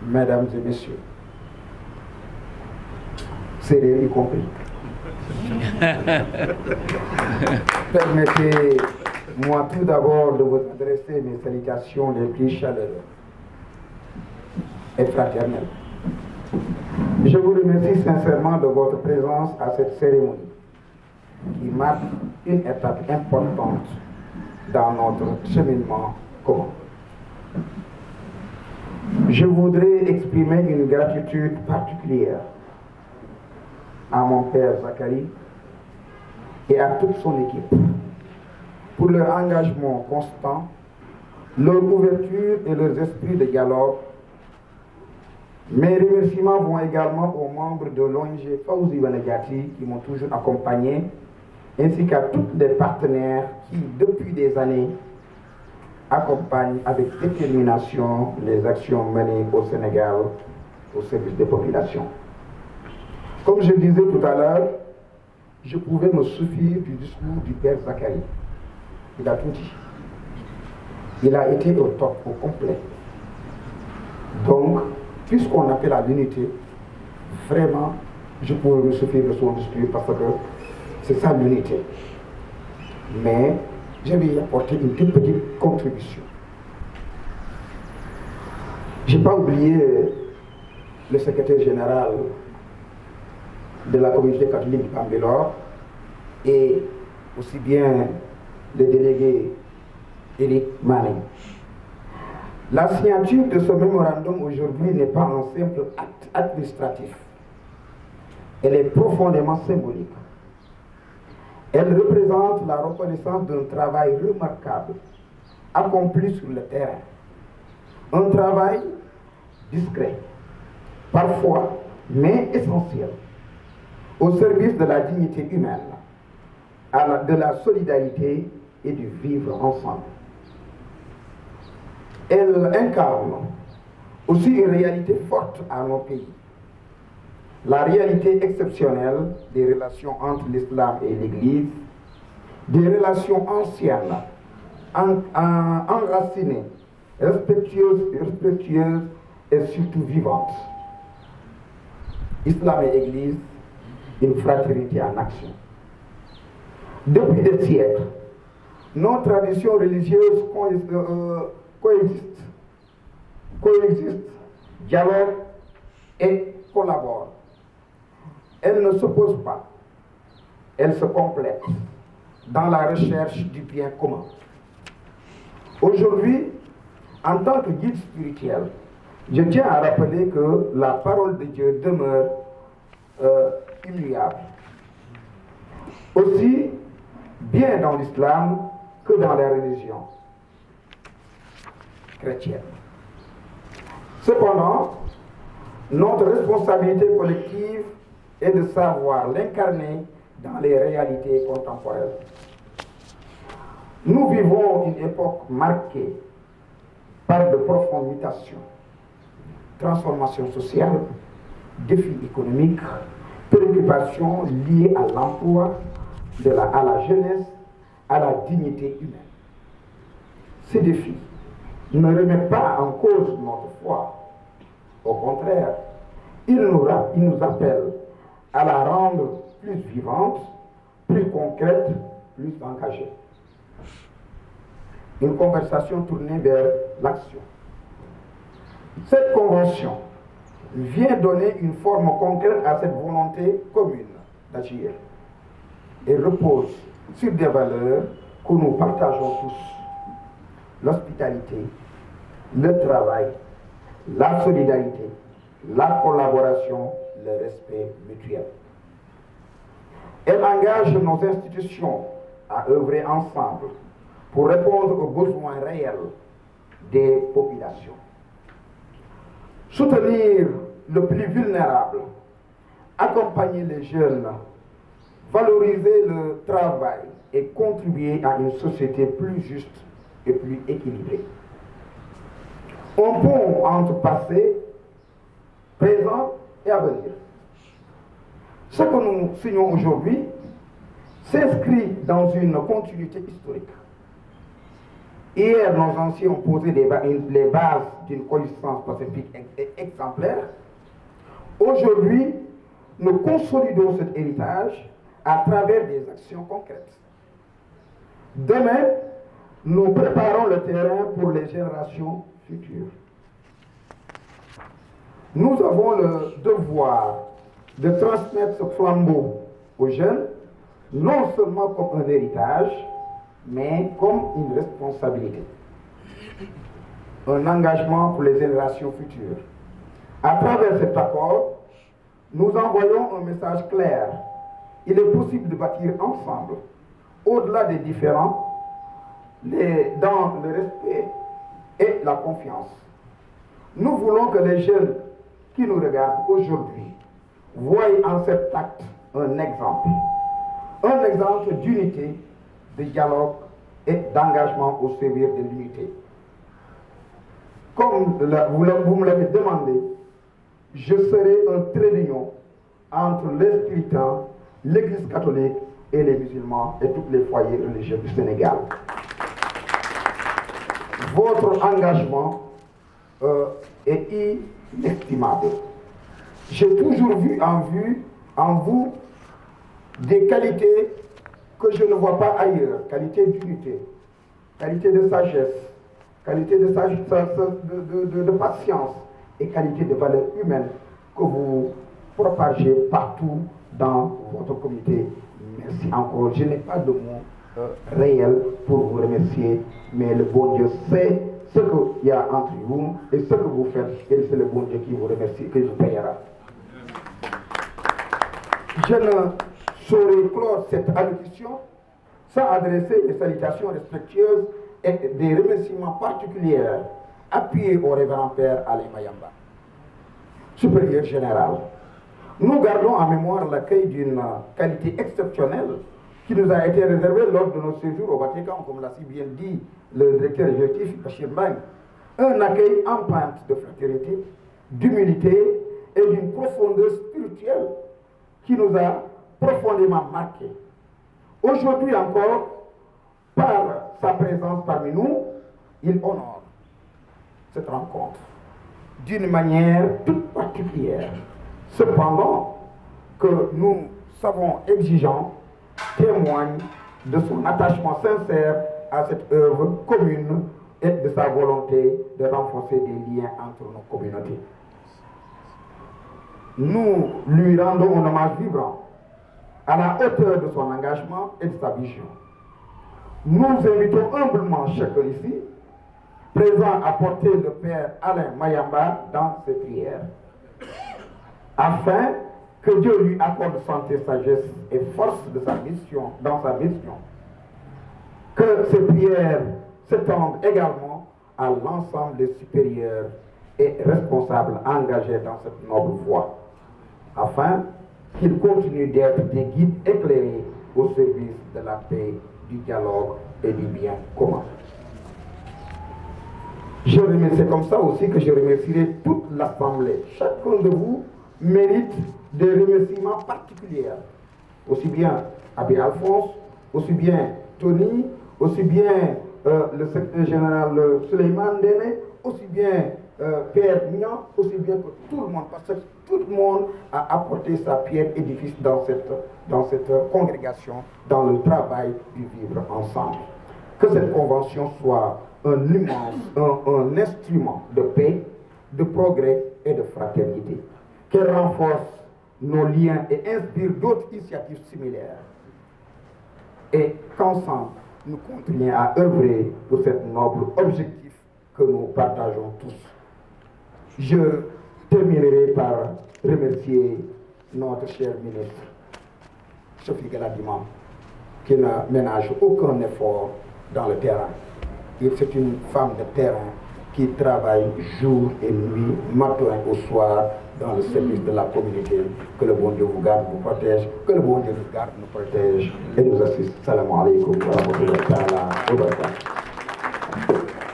mesdames et messieurs, sérieux y compris, permettez-moi tout d'abord de vous adresser mes salutations les plus chaleureuses et fraternelles. Je vous remercie sincèrement de votre présence à cette cérémonie qui marque une étape importante dans notre cheminement commun. Je voudrais exprimer une gratitude particulière à mon père Zacharie et à toute son équipe pour leur engagement constant, leur ouverture et leurs esprits de dialogue. Mes remerciements vont également aux membres de l'ONG Fawzi Banagati qui m'ont toujours accompagné, ainsi qu'à tous les partenaires qui, depuis des années, accompagnent avec détermination les actions menées au Sénégal au service des populations. Comme je disais tout à l'heure, je pouvais me suffire du discours du père Zacharie. Il a tout dit. Il a été au top, au complet. Donc, puisqu'on appelle à l'unité, vraiment, je pouvais me suffire de son discours parce que c'est ça l'unité. Mais je vais y apporter une toute petite contribution. Je n'ai pas oublié le secrétaire général de la communauté catholique du Bambilor et aussi bien le délégué Éric Mané. La signature de ce mémorandum aujourd'hui n'est pas un simple acte administratif. Elle est profondément symbolique. Elle représente la reconnaissance d'un travail remarquable accompli sur le terrain. Un travail discret, parfois, mais essentiel, au service de la dignité humaine, de la solidarité et du vivre ensemble. Elle incarne aussi une réalité forte à nos pays. La réalité exceptionnelle des relations entre l'islam et l'Église, des relations anciennes, enracinées, respectueuses et surtout vivantes. Islam et Église, une fraternité en action. Depuis des siècles, nos traditions religieuses coexistent, dialoguent et collaborent. Elles ne s'opposent pas, elles se complètent dans la recherche du bien commun. Aujourd'hui, en tant que guide spirituel, je tiens à rappeler que la parole de Dieu demeure immuable. Aussi bien dans l'islam que dans la religion chrétienne. Cependant, notre responsabilité collective est de savoir l'incarner dans les réalités contemporaines. Nous vivons une époque marquée par de profondes mutations, transformations sociales, défis économiques, préoccupations liées à l'emploi, à la jeunesse, à la dignité humaine. Ces défis ne remettent pas en cause notre foi. Au contraire, ils nous appellent à la rendre plus vivante, plus concrète, plus engagée. Une conversation tournée vers l'action. Cette convention vient donner une forme concrète à cette volonté commune d'agir et repose sur des valeurs que nous partageons tous. L'hospitalité, le travail, la solidarité, la collaboration, le respect mutuel. Elle engage nos institutions à œuvrer ensemble pour répondre aux besoins réels des populations. Soutenir le plus vulnérable, accompagner les jeunes, valoriser le travail et contribuer à une société plus juste et plus équilibrée. Un pont entre passé, présent et avenir. Ce que nous signons aujourd'hui s'inscrit dans une continuité historique. Hier, nos anciens ont posé les bases d'une coexistence pacifique exemplaire. Aujourd'hui, nous consolidons cet héritage à travers des actions concrètes. Demain, nous préparons le terrain pour les générations futures. Nous avons le devoir de transmettre ce flambeau aux jeunes, non seulement comme un héritage, mais comme une responsabilité. Un engagement pour les générations futures. À travers cet accord, nous envoyons un message clair. Il est possible de bâtir ensemble, au-delà des différends, dans le respect et la confiance. Nous voulons que les jeunes qui nous regardent aujourd'hui voient en cet acte un exemple d'unité, de dialogue et d'engagement au service de l'unité. Comme vous me l'avez demandé, je serai un trait d'union entre les puritains, l'Église catholique et les musulmans et tous les foyers religieux du Sénégal. Votre engagement est inestimable. J'ai toujours vu en vous des qualités que je ne vois pas ailleurs, qualité d'unité, qualité de sagesse, qualité de patience et qualité de valeurs humaines que vous propagez partout dans votre communauté. Merci encore. Je n'ai pas de mots réels pour vous remercier, mais le bon Dieu sait ce qu'il y a entre vous et ce que vous faites, et c'est le bon Dieu qui vous remercie, qui vous payera. Je ne saurais clore cette allocution sans adresser des salutations respectueuses et des remerciements particuliers appuyés au révérend Père Alain Mayamba, supérieur général. Nous gardons en mémoire l'accueil d'une qualité exceptionnelle qui nous a été réservée lors de notre séjour au Vatican, comme l'a si bien dit le directeur exécutif Bachir Mbaye. Un accueil empreint de fraternité, d'humilité et d'une profondeur spirituelle qui nous a profondément marqués. Aujourd'hui encore, par sa présence parmi nous, il honore cette rencontre d'une manière toute particulière. Cependant, que nous savons exigeant, témoigne de son attachement sincère à cette œuvre commune et de sa volonté de renforcer des liens entre nos communautés. Nous lui rendons un hommage vibrant à la hauteur de son engagement et de sa vision. Nous invitons humblement chacun ici, présent à porter le Père Alain Mayamba dans ses prières, afin que Dieu lui accorde santé, sagesse et force de sa mission, dans sa mission. Que ces prières s'étendent également à l'ensemble des supérieurs et responsables engagés dans cette noble voie, afin qu'ils continuent d'être des guides éclairés au service de la paix, du dialogue et du bien commun. Je remercie comme ça aussi que je remercierai toute l'Assemblée. Chacun de vous mérite des remerciements particuliers. Aussi bien Abbé Alphonse, aussi bien Tony, aussi bien le secrétaire général Suleiman Dene, aussi bien Père Mignon, aussi bien que tout le monde, parce que tout le monde a apporté sa pierre édifice dans cette congrégation, dans le travail du vivre ensemble. Que cette convention soit un instrument de paix, de progrès et de fraternité. Qu'elle renforce nos liens et inspire d'autres initiatives similaires. Et qu'ensemble, nous continuons à œuvrer pour cet noble objectif que nous partageons tous. Je terminerai par remercier notre cher ministre, Sophie Galadimam, qui ne ménage aucun effort dans le terrain. C'est une femme de terrain qui travaille jour et nuit, matin au soir, dans le service de la communauté. Que le bon Dieu vous garde, vous protège, que le bon Dieu nous garde, nous protège et nous assiste. Salam alaikum wa rahmatullahi wa barakatuh.